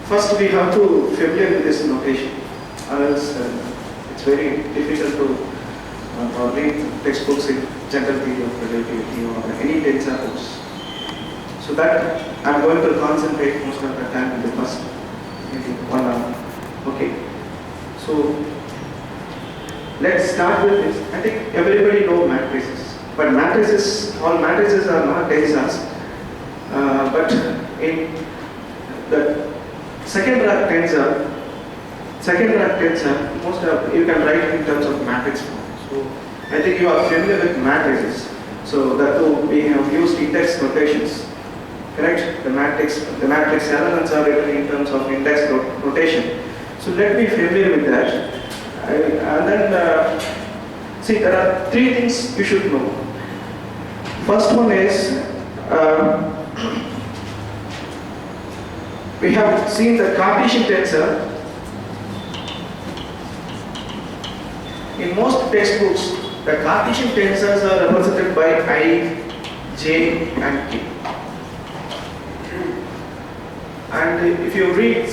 First, we have to familiar with this notation, or else it's very difficult to read textbooks in general theory of relativity or any tensor books. So that I'm going to concentrate most of the time in the first maybe 1 hour. Okay. So let's start with this. I think everybody knows matrices, but matrices, all matrices are not tensors. But in the second rank tensor, most of you can write in terms of matrix form. So I think you are familiar with matrices. So that too, we have used index notations. Correct? The matrix elements are written in terms of index notation. So let me familiar with that. And then see, there are 3 things you should know. First one is we have seen the Cartesian tensor. In most textbooks, the Cartesian tensors are represented by I, J, and K. And if you read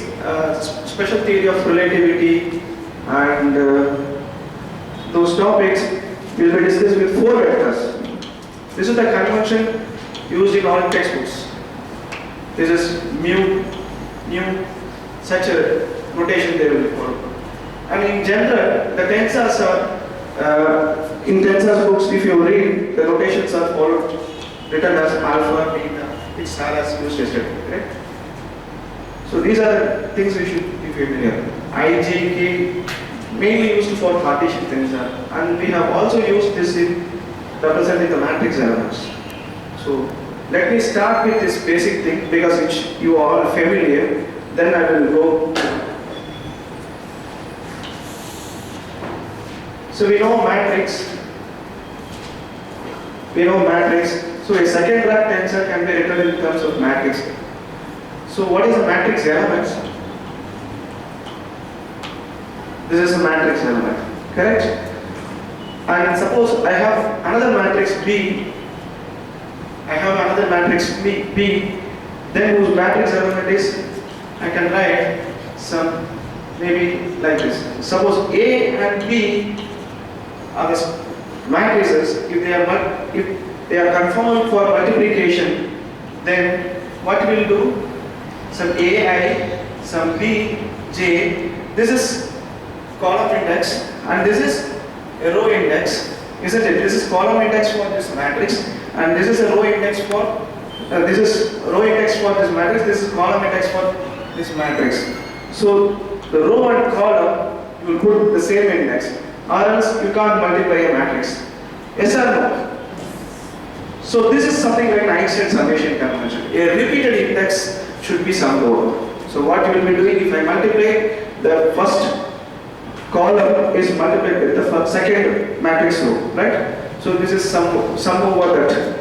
special theory of relativity and those topics, will be discussed with 4 vectors. This is the convention used in all textbooks. This is mu, such a notation they will follow. And in general, the tensors are, in tensors books, if you read, the notations are followed, written as alpha, beta, which Star has used yesterday, correct? So these are the things we should be familiar. I, J, K, mainly used for Cartesian tensor, and we have also used this in representing the matrix elements. So let me start with this basic thing because which you are all familiar. Then I will go. So we know matrix. So a second rank tensor can be written in terms of matrix. So what is a matrix elements? This is a matrix element, correct? And suppose I have another matrix B. Then whose matrix element is, I can write some maybe like this. Suppose A and B are the matrices. If they are conformed for multiplication, then what we'll do? Some AI, some B, J. This is column index, and this is a row index, isn't it? This is column index for this matrix, and this is a row index for this is row index for this matrix. This is column index for this matrix. So the row and column you will put the same index, or else you can't multiply a matrix. Yes or no? So this is something like an Einstein summation convention. A repeated index should be summed over. So what you will be doing, if I multiply the first column is multiplied with the second matrix row, right? So this is sum over that.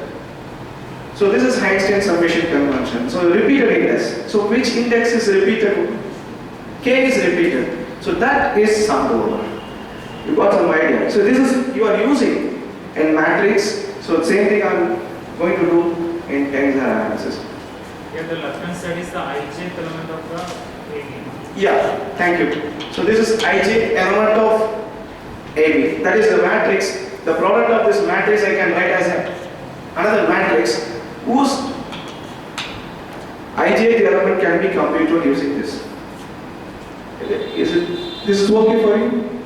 So this is Einstein summation convention. So repeated index. So which index is repeated? K is repeated. So that is summed over. You got some idea. So this is you are using in matrix. So same thing I'm going to do in tensor analysis. Yeah, the left-hand side is the ijth element of the AB. Yeah, thank you. So this is ij element of AB. That is the matrix. The product of this matrix I can write as another matrix whose ijth element can be computed using this. This is working for you?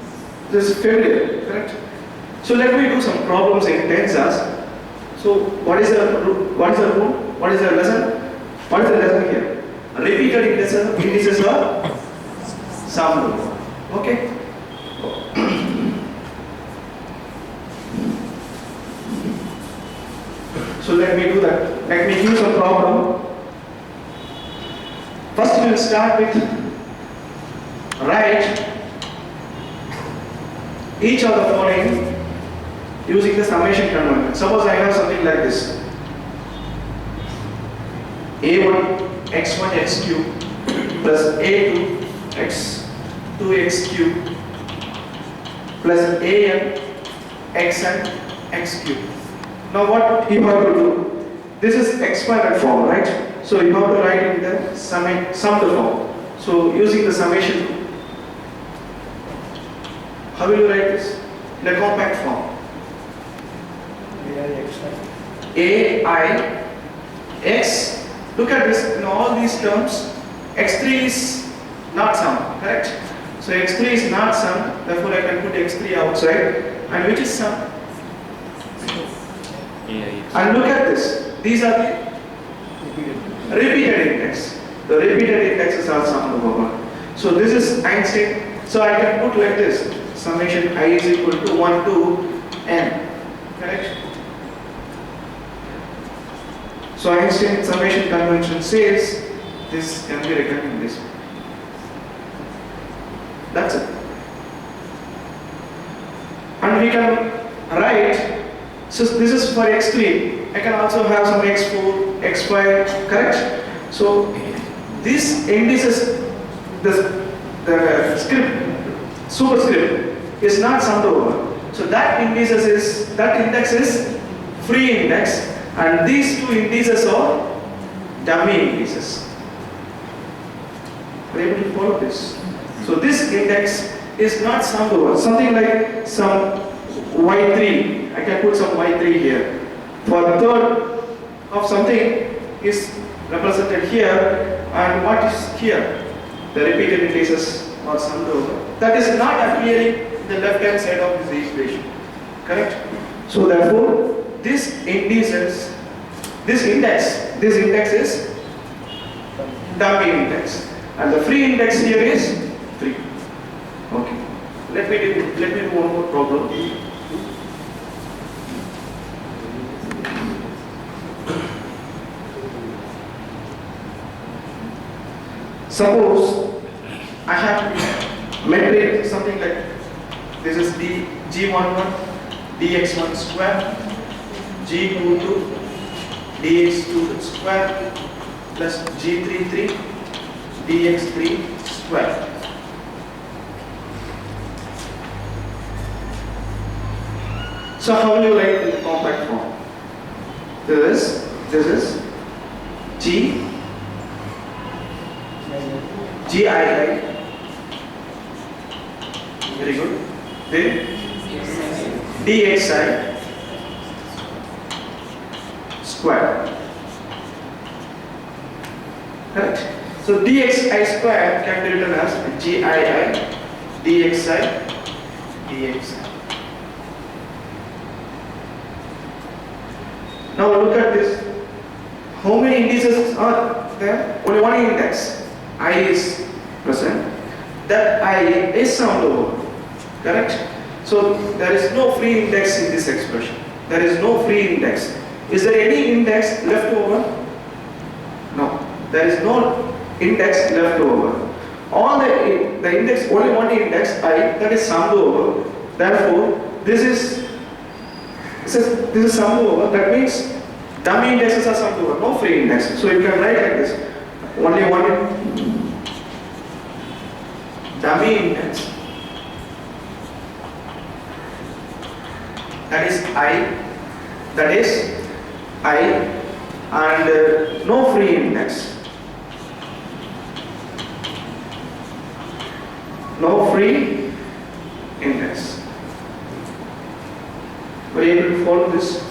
This is familiar, correct? So let me do some problems in tensors. So what is the rule? What is the lesson? What is the lesson here? Repeated indices are summed over. Okay? So let me do that. Let me use a problem. First we will start with write each of the following using the summation convention. Suppose I have something like this. A1 x1 x cube plus A2 x2 x cube plus an xn x cube. Now what you have to do? This is expanded form, right? So you have to write in the summed form. So using the summation, how will you write this? In a compact form. AI x, look at this, in all these terms, x3 is not sum, correct? So x3 is not sum, therefore I can put x3 outside. And which is sum? And look at this, these are the repeated index. The repeated indexes are summed over. So this is Einstein. So I can put like this, summation I is equal to 1 to n, correct? So Einstein summation convention says this can be written in this way. That's it. And we can write, so this is for x3, I can also have some x4, x5, correct? So this indices, the script, superscript is not summed over. So that index is free index, and these two indices are dummy indices. Are you able to follow this? So this index is not summed over. Something like some y3. I can put some y3 here. For the third of something is represented here, and what is here? The repeated indices are summed over. That is not appearing in the left hand side of this equation. Correct? So therefore, this index is dummy index, and the free index here is 3. Okay. Let me do one more problem. Suppose I have metric something like this is g11 dx1 square, g22 dx2 square plus g33 dx3 square. So how will you write in the compact form? This is g GII, very good. Then DXI square. Correct. So DXI square can be written as GII DXI DXI. Now look at this. How many indices are there? Only one index. I is present. That I is summed over. Correct? So there is no free index in this expression. There is no free index. Is there any index left over? No. There is no index left over. All the index, only one index I, that is summed over. Therefore, this is summed over. That means dummy indexes are summed over. No free index. So you can write like this. Only one dummy index, that is I, and no free index. No free index. Were you able to follow this?